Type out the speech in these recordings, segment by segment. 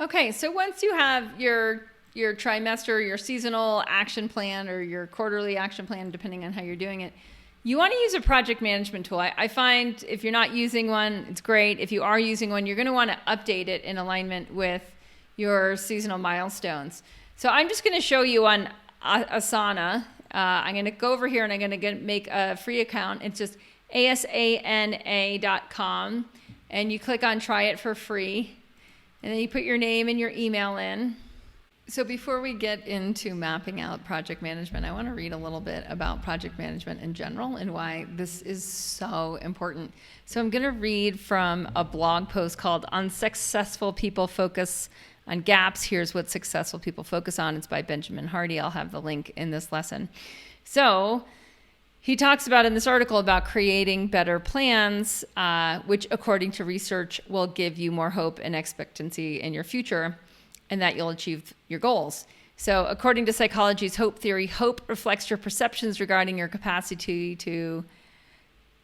Okay, so once you have your trimester, your seasonal action plan, or your quarterly action plan, depending on how you're doing it, you want to use a project management tool. I find if you're not using one, it's great. If you are using one, you're going to want to update it in alignment with your seasonal milestones. So I'm just going to show you on Asana. I'm going to go over here and I'm going to make a free account. It's just asana.com, and you click on try it for free, and then you put your name and your email in. So before we get into mapping out project management, I want to read a little bit about project management in general and why this is so important. So I'm going to read from a blog post called Unsuccessful People Focus on Gaps. Here's what successful people focus on. It's by Benjamin Hardy. I'll have the link in this lesson. So he talks about in this article about creating better plans, which according to research will give you more hope and expectancy in your future, and that you'll achieve your goals. So according to psychology's hope theory, hope reflects your perceptions regarding your capacity to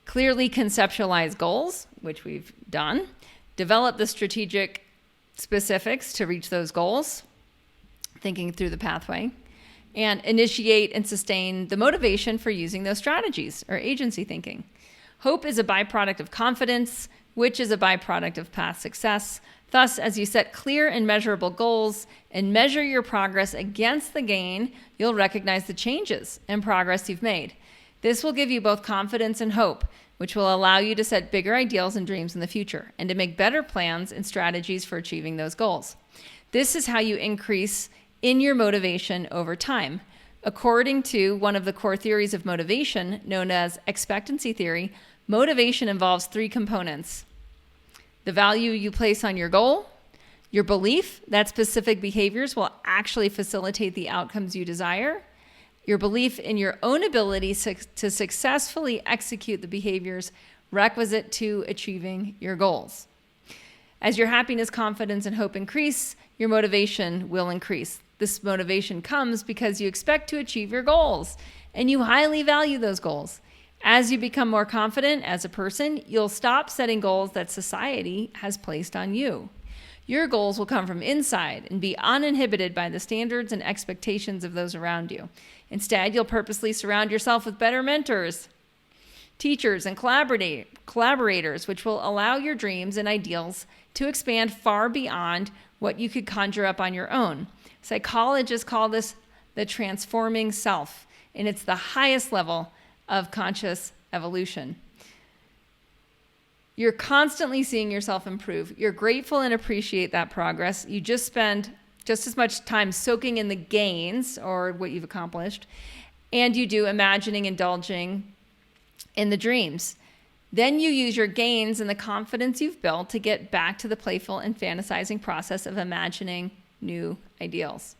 clearly conceptualize goals, which we've done, develop the strategic specifics to reach those goals, thinking through the pathway, and initiate and sustain the motivation for using those strategies, or agency thinking. Hope is a byproduct of confidence, which is a byproduct of past success. Thus, as you set clear and measurable goals and measure your progress against the gain, you'll recognize the changes and progress you've made. This will give you both confidence and hope, which will allow you to set bigger ideals and dreams in the future and to make better plans and strategies for achieving those goals. This is how you increase in your motivation over time. According to one of the core theories of motivation, known as expectancy theory, motivation involves three components: the value you place on your goal, your belief that specific behaviors will actually facilitate the outcomes you desire, your belief in your own ability to successfully execute the behaviors requisite to achieving your goals. As your happiness, confidence, and hope increase, your motivation will increase. This motivation comes because you expect to achieve your goals, and you highly value those goals. As you become more confident as a person, you'll stop setting goals that society has placed on you. Your goals will come from inside and be uninhibited by the standards and expectations of those around you. Instead, you'll purposely surround yourself with better mentors, teachers, and collaborators, which will allow your dreams and ideals to expand far beyond what you could conjure up on your own. Psychologists call this the transforming self, and it's the highest level of conscious evolution. You're constantly seeing yourself improve. You're grateful and appreciate that progress. You just spend just as much time soaking in the gains, or what you've accomplished, and you do imagining, indulging in the dreams. Then you use your gains and the confidence you've built to get back to the playful and fantasizing process of imagining new ideals.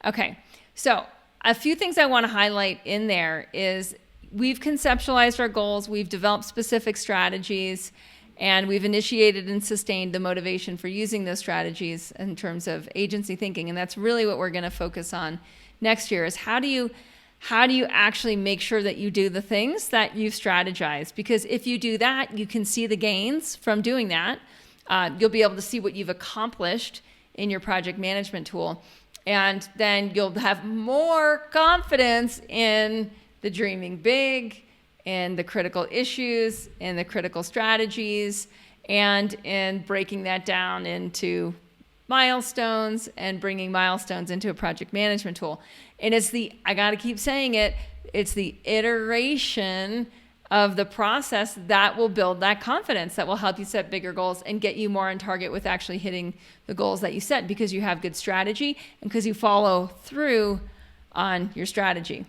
Okay, so a few things I want to highlight in there is we've conceptualized our goals, we've developed specific strategies, and we've initiated and sustained the motivation for using those strategies in terms of agency thinking. And that's really what we're going to focus on next year, is how do you actually make sure that you do the things that you've strategized? Because if you do that, you can see the gains from doing that. You'll be able to see what you've accomplished in your project management tool. And then you'll have more confidence in the dreaming big, in the critical issues, in the critical strategies, and in breaking that down into milestones and bringing milestones into a project management tool. And I got to keep saying it, it's the iteration of the process that will build that confidence, that will help you set bigger goals and get you more on target with actually hitting the goals that you set, because you have good strategy and because you follow through on your strategy.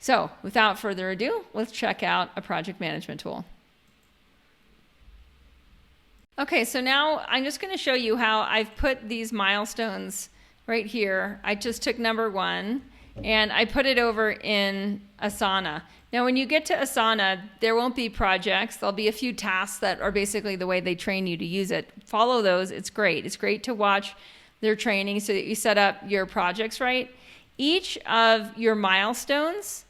So without further ado, let's check out a project management tool. Okay, so now I'm just going to show you how I've put these milestones right here. I just took number 1 and I put it over in Asana. Now, when you get to Asana, there won't be projects. There'll be a few tasks that are basically the way they train you to use it. Follow those. It's great. It's great to watch their training so that you set up your projects right. Each of your milestones,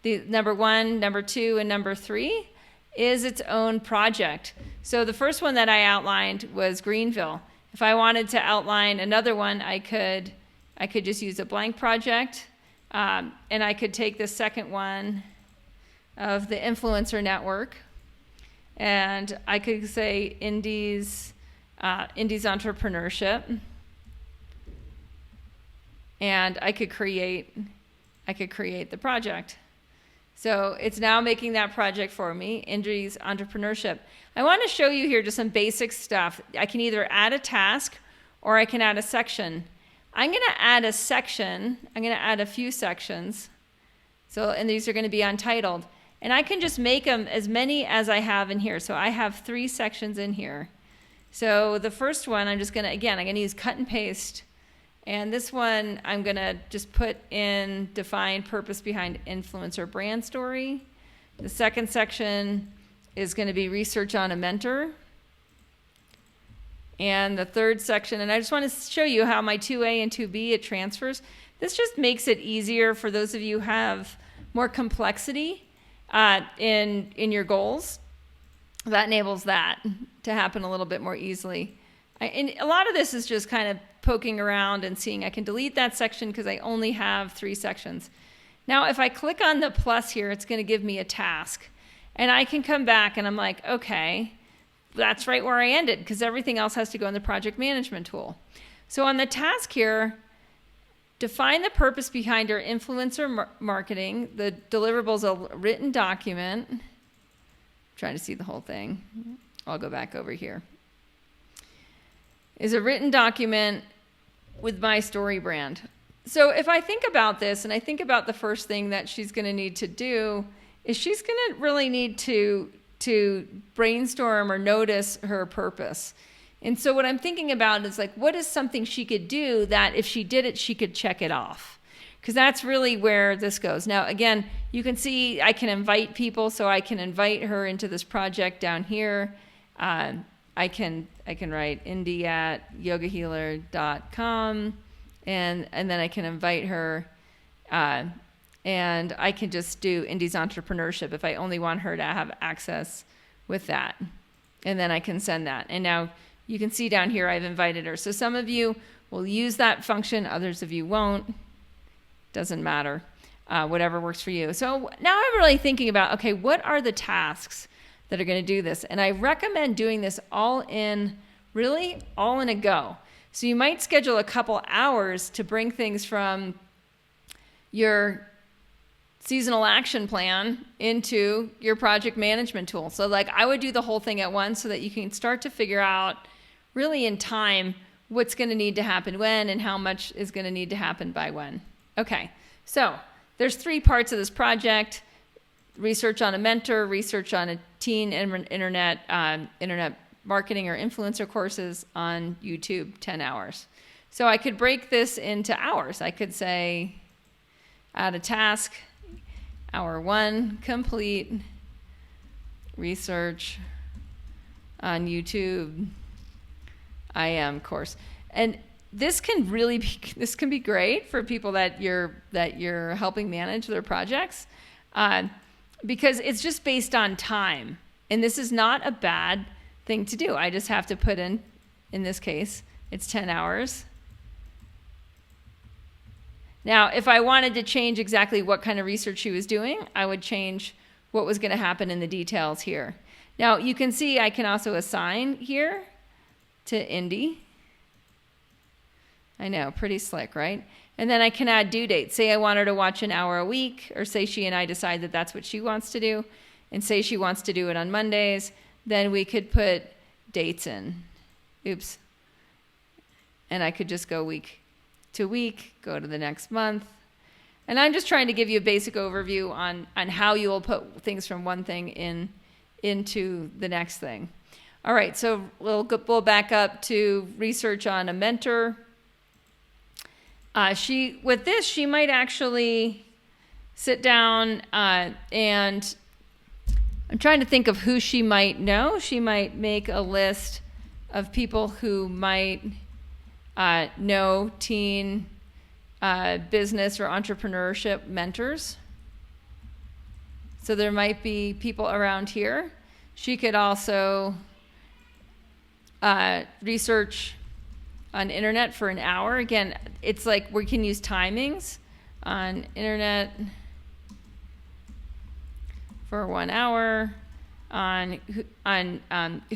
the number 1, number 2, and number 3, is its own project. So the first one that I outlined was Greenville. If I wanted to outline another one, I could just use a blank project, and I could take the second one of the influencer network, and I could say Indies entrepreneurship, and I could create the project. So it's now making that project for me, Indies entrepreneurship. I want to show you here just some basic stuff. I can either add a task or I can add a section. I'm going to add a section. I'm going to add a few sections. And these are going to be untitled. And I can just make them as many as I have in here. So I have 3 sections in here. So the first one, I'm going to use cut and paste. And this one, I'm going to just put in define purpose behind influencer brand story. The second section is going to be research on a mentor. And the third section, and I just want to show you how my 2A and 2B, it transfers. This just makes it easier for those of you who have more complexity in your goals. That enables that to happen a little bit more easily. And a lot of this is just kind of poking around and seeing I can delete that section because I only have 3 sections. Now, if I click on the plus here, it's going to give me a task. And I can come back and I'm like, okay, that's right where I ended because everything else has to go in the project management tool. So on the task here, define the purpose behind our influencer marketing. The deliverable is a written document. I'm trying to see the whole thing. I'll go back over here. Is a written document with my story brand. So if I think about this and I think about the first thing that she's going to need to do is she's going to really need to brainstorm or notice her purpose. And so what I'm thinking about is like, what is something she could do that if she did it, she could check it off? Because that's really where this goes. Now, again, you can see I can invite people, so I can invite her into this project down here. I can write Indy at yogahealer.com, and then I can invite her, and I can just do Indies entrepreneurship if I only want her to have access with that. And then I can send that. And now you can see down here I've invited her. So some of you will use that function, others of you won't. Doesn't matter. Whatever works for you. So now I'm really thinking about, okay, what are the tasks that are going to do this? And I recommend doing this all in a go. So you might schedule a couple hours to bring things from your seasonal action plan into your project management tool. So like I would do the whole thing at once so that you can start to figure out really in time what's going to need to happen when and how much is going to need to happen by when. Okay, so there's 3 parts of this project: research on a mentor, research on a teen internet marketing or influencer courses on YouTube, 10 hours. So I could break this into hours. I could say add a task, hour 1, complete research on YouTube IM course. And this can be great for people that you're helping manage their projects, because it's just based on time. And this is not a bad thing to do. I just have to put in this case, it's 10 hours. Now, if I wanted to change exactly what kind of research she was doing, I would change what was going to happen in the details here. Now, you can see I can also assign here to Indy. I know, pretty slick, right? And then I can add due dates. Say I want her to watch an hour a week, or say she and I decide that that's what she wants to do, and say she wants to do it on Mondays, then we could put dates in. Oops. And I could just go week to week, go to the next month. And I'm just trying to give you a basic overview on how you will put things from one thing into the next thing. All right, so we'll back up to research on a mentor. With this, she might actually sit down and I'm trying to think of who she might know. She might make a list of people who might know teen business or entrepreneurship mentors. So there might be people around here. She could also research on internet for an hour. Again, it's like we can use timings on internet for 1 hour on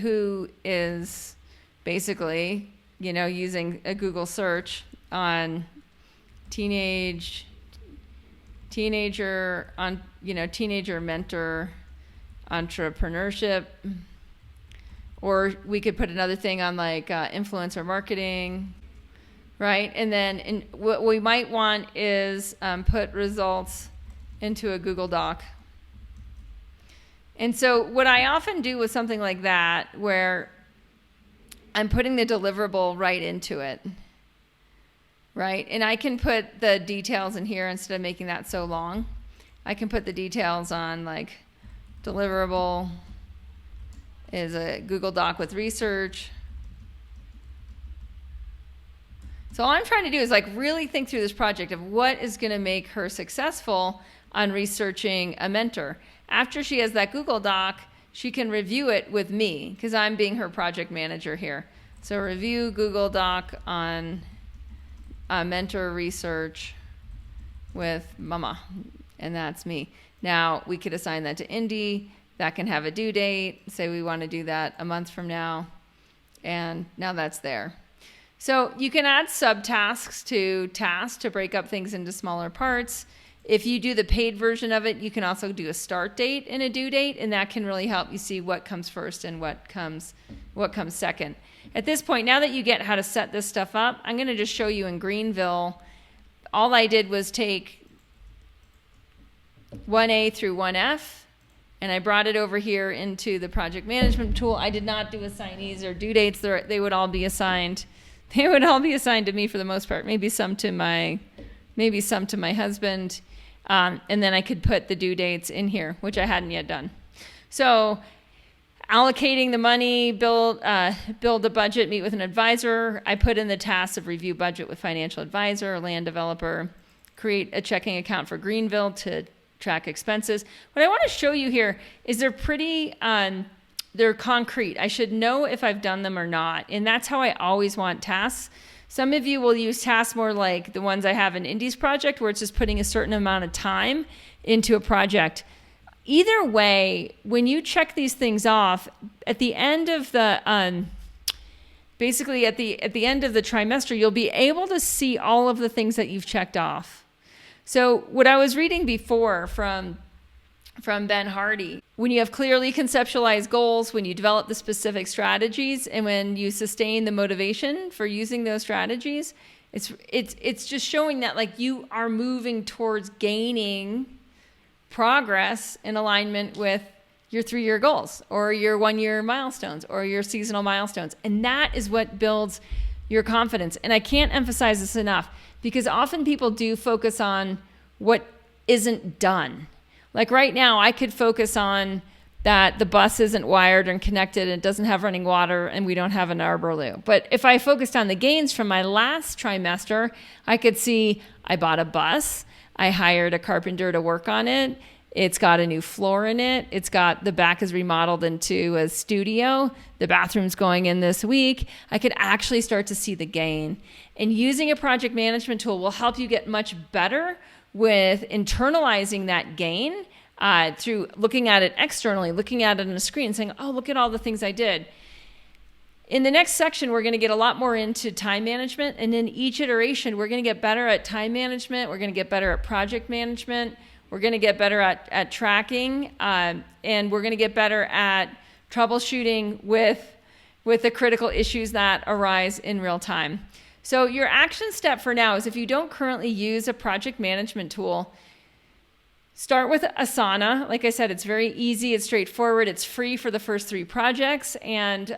who is basically, using a Google search on teenager mentor entrepreneurship. Or we could put another thing on like influencer marketing, right? And then what we might want is put results into a Google Doc. And so what I often do with something like that, where I'm putting the deliverable right into it, right? And I can put the details in here instead of making that so long. I can put the details on like deliverable is a Google Doc with research. So all I'm trying to do is like really think through this project of what is going to make her successful on researching a mentor. After she has that Google Doc, she can review it with me because I'm being her project manager here. So review Google Doc on mentor research with Mama, and that's me. Now we could assign that to Indy. That can have a due date. Say we want to do that a month from now. And now that's there. So you can add subtasks to tasks to break up things into smaller parts. If you do the paid version of it, you can also do a start date and a due date, and that can really help you see what comes first and what comes second. At this point, now that you get how to set this stuff up, I'm going to just show you in Greenville. All I did was take 1A through 1F, and I brought it over here into the project management tool. I did not do assignees or due dates. They would all be assigned. They would all be assigned to me for the most part. Maybe some to my husband. And then I could put the due dates in here, which I hadn't yet done. So allocating the money, build the budget, meet with an advisor. I put in the tasks of review budget with financial advisor, land developer, create a checking account for Greenville to track expenses. What I want to show you here is they're pretty, they're concrete. I should know if I've done them or not. And that's how I always want tasks. Some of you will use tasks more like the ones I have in Indy's project, where it's just putting a certain amount of time into a project. Either way, when you check these things off, at the end of the, basically at the end of the trimester, you'll be able to see all of the things that you've checked off. So what I was reading before from Ben Hardy, when you have clearly conceptualized goals, when you develop the specific strategies, and when you sustain the motivation for using those strategies, it's just showing that like you are moving towards gaining progress in alignment with your 3-year goals or your 1-year milestones or your seasonal milestones. And that is what builds your confidence. And I can't emphasize this enough, because often people do focus on what isn't done. Like right now, I could focus on that the bus isn't wired and connected and it doesn't have running water and we don't have an arbor loo. But if I focused on the gains from my last trimester, I could see I bought a bus, I hired a carpenter to work on it, it's got a new floor in it, the back is remodeled into a studio, the bathroom's going in this week. I could actually start to see the gain. And using a project management tool will help you get much better with internalizing that gain through looking at it externally, looking at it on a screen, saying, oh, look at all the things I did. In the next section, we're going to get a lot more into time management. And in each iteration, we're going to get better at time management. We're going to get better at project management. We're going to get better at tracking. And we're going to get better at troubleshooting with the critical issues that arise in real time. So your action step for now is, if you don't currently use a project management tool, start with Asana. Like I said, it's very easy, it's straightforward, it's free for the first 3 projects, and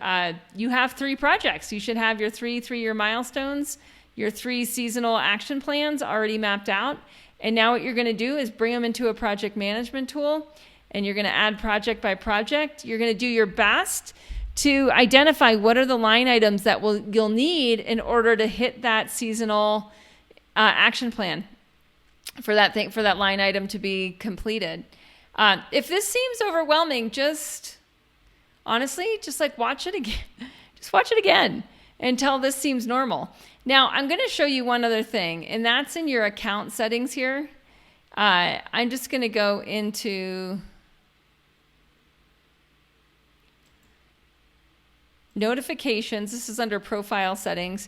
you have 3 projects. You should have your 3 3-year milestones, your 3 seasonal action plans already mapped out, and now what you're going to do is bring them into a project management tool, and you're going to add project by project. You're going to do your best to identify what are the line items that you'll need in order to hit that seasonal action plan for that line item to be completed. If this seems overwhelming, honestly, like watch it again. Just watch it again. until this seems normal. Now, I'm going to show you one other thing, and that's in your account settings here. I'm just going to go into notifications. This is under profile settings.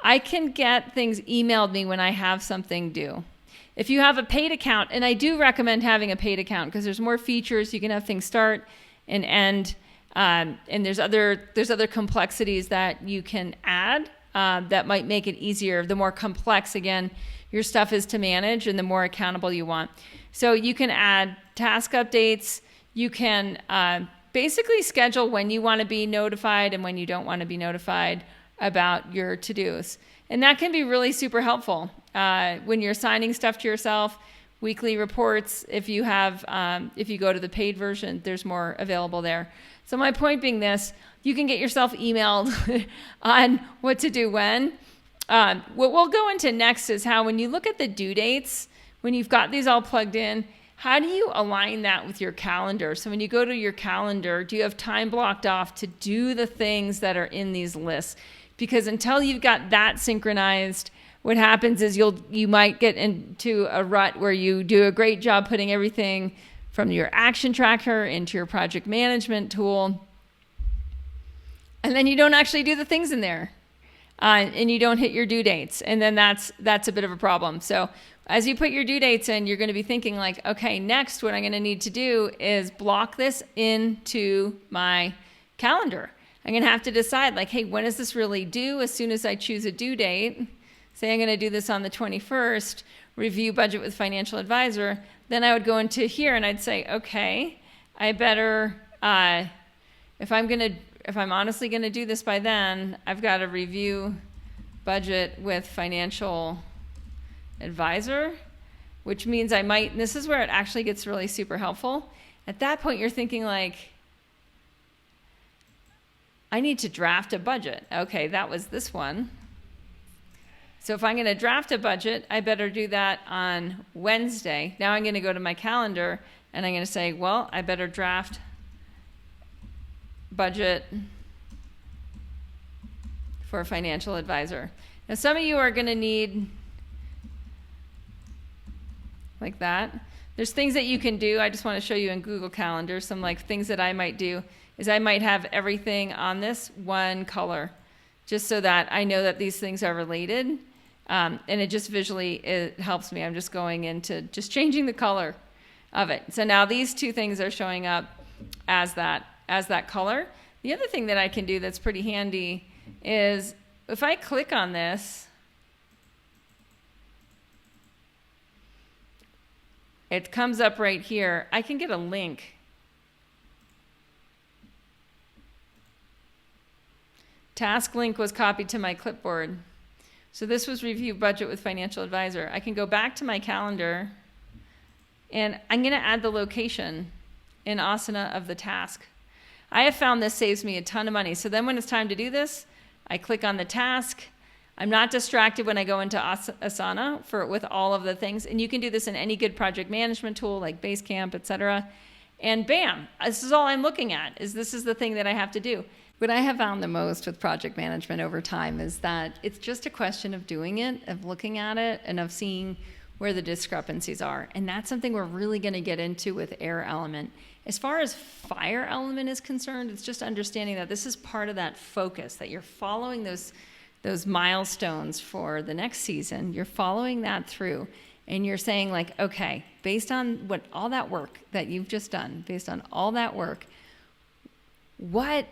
I can get things emailed me when I have something due. If you have a paid account, and I do recommend having a paid account because there's more features, you can have things start and end, and there's other complexities that you can add that might make it easier. The more complex, again, your stuff is to manage and the more accountable you want. So you can add task updates. You can basically schedule when you want to be notified and when you don't want to be notified about your to-dos. And that can be really super helpful when you're assigning stuff to yourself. Weekly reports, if you go to the paid version, there's more available there. So my point being this, you can get yourself emailed on what to do when. What we'll go into next is how when you look at the due dates, when you've got these all plugged in, how do you align that with your calendar? So when you go to your calendar, do you have time blocked off to do the things that are in these lists? Because until you've got that synchronized, what happens is you might get into a rut where you do a great job putting everything from your action tracker into your project management tool, and then you don't actually do the things in there, and you don't hit your due dates, and then that's a bit of a problem. So as you put your due dates in, you're going to be thinking like, okay, next what I'm going to need to do is block this into my calendar. I'm going to have to decide like, hey, when is this really due? As soon as I choose a due date, say I'm going to do this on the 21st, review budget with financial advisor, then I would go into here and I'd say, okay, I better, if I'm honestly going to do this by then, I've got to review budget with financial advisor, which means I might, and this is where it actually gets really super helpful. At that point, you're thinking like, I need to draft a budget. Okay, that was this one. So if I'm going to draft a budget, I better do that on Wednesday. Now I'm going to go to my calendar and I'm going to say, well, I better draft budget for a financial advisor. Now some of you are going to need like that. There's things that you can do. I just want to show you in Google Calendar some like things that I might do is I might have everything on this one color just so that I know that these things are related. And it just visually, it helps me. I'm just going into just changing the color of it. So now these two things are showing up as that color. The other thing that I can do that's pretty handy is if I click on this, it comes up right here. I can get a link. Task link was copied to my clipboard. So this was review budget with financial advisor. I can go back to my calendar and I'm going to add the location in Asana of the task. I have found this saves me a ton of money. So then when it's time to do this, I click on the task. I'm not distracted when I go into Asana with all of the things. And you can do this in any good project management tool like Basecamp, etc. And bam, this is all I'm looking at, this is the thing that I have to do. What I have found the most with project management over time is that it's just a question of doing it, of looking at it, and of seeing where the discrepancies are. And that's something we're really going to get into with air element. As far as fire element is concerned, it's just understanding that this is part of that focus, that you're following those milestones for the next season. You're following that through. And you're saying like, okay, based on all that work that you've just done, based on all that work, what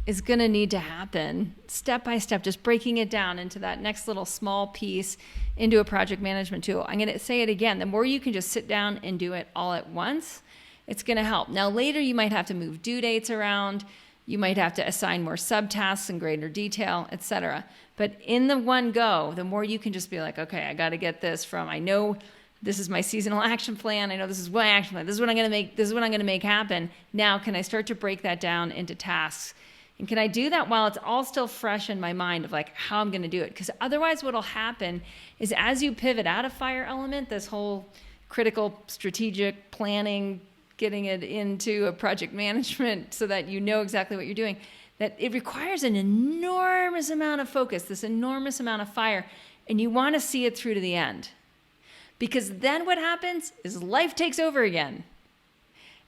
is going to need to happen step by step, just breaking it down into that next little small piece into a project management tool. I'm going to say it again. The more you can just sit down and do it all at once, it's going to help. Now, later you might have to move due dates around. You might have to assign more subtasks in greater detail, etc. But in the one go, the more you can just be like, okay, I got to get this from, I know this is my seasonal action plan. I know this is my action plan. This is what I'm going to make. This is what I'm going to make happen. Now, can I start to break that down into tasks? And can I do that while it's all still fresh in my mind of like how I'm going to do it? Because otherwise what will happen is as you pivot out of fire element, this whole critical strategic planning, getting it into a project management so that you know exactly what you're doing, that it requires an enormous amount of focus, this enormous amount of fire, and you want to see it through to the end. Because then what happens is life takes over again.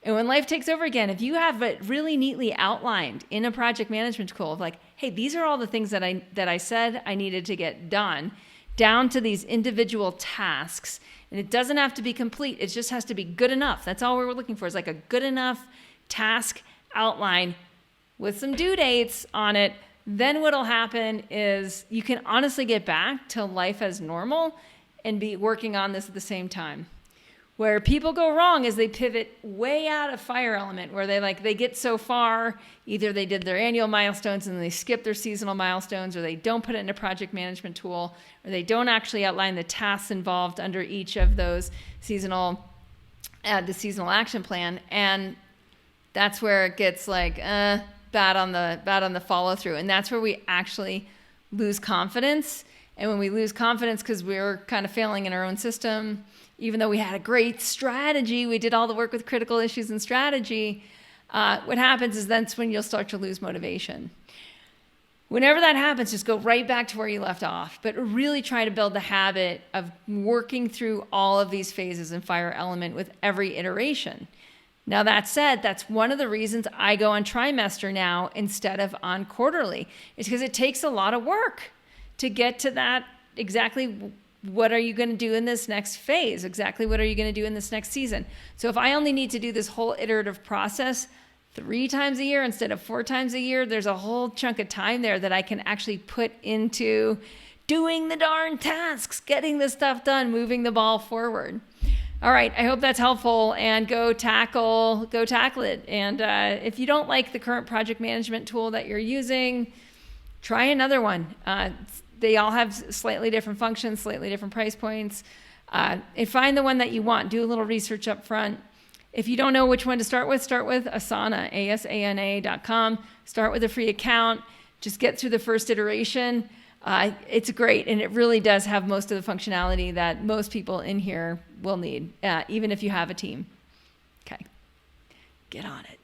And when life takes over again, if you have it really neatly outlined in a project management tool of like, hey, these are all the things that I said I needed to get done, down to these individual tasks, and it doesn't have to be complete, it just has to be good enough. That's all we're looking for, is like a good enough task outline with some due dates on it. Then what'll happen is you can honestly get back to life as normal and be working on this at the same time. Where people go wrong is they pivot way out of fire element, where they get so far, either they did their annual milestones and they skip their seasonal milestones, or they don't put it in a project management tool, or they don't actually outline the tasks involved under each of those the seasonal action plan. And that's where it gets like bad on the follow through. And that's where we actually lose confidence. And when we lose confidence because we're kind of failing in our own system, even though we had a great strategy, we did all the work with critical issues and strategy, what happens is that's when you'll start to lose motivation. Whenever that happens, just go right back to where you left off, but really try to build the habit of working through all of these phases in fire element with every iteration. Now, that said, that's one of the reasons I go on trimester now instead of on quarterly. It's because it takes a lot of work to get to that exactly. What are you going to do in this next phase? Exactly what are you going to do in this next season? So if I only need to do this whole iterative process 3 times a year instead of 4 times a year, there's a whole chunk of time there that I can actually put into doing the darn tasks, getting the stuff done, moving the ball forward. All right, I hope that's helpful, and go tackle it. And if you don't like the current project management tool that you're using, try another one. They all have slightly different functions, slightly different price points. And find the one that you want. Do a little research up front. If you don't know which one to start with Asana, asana.com. Start with a free account. Just get through the first iteration. It's great, and it really does have most of the functionality that most people in here will need, even if you have a team. Okay, get on it.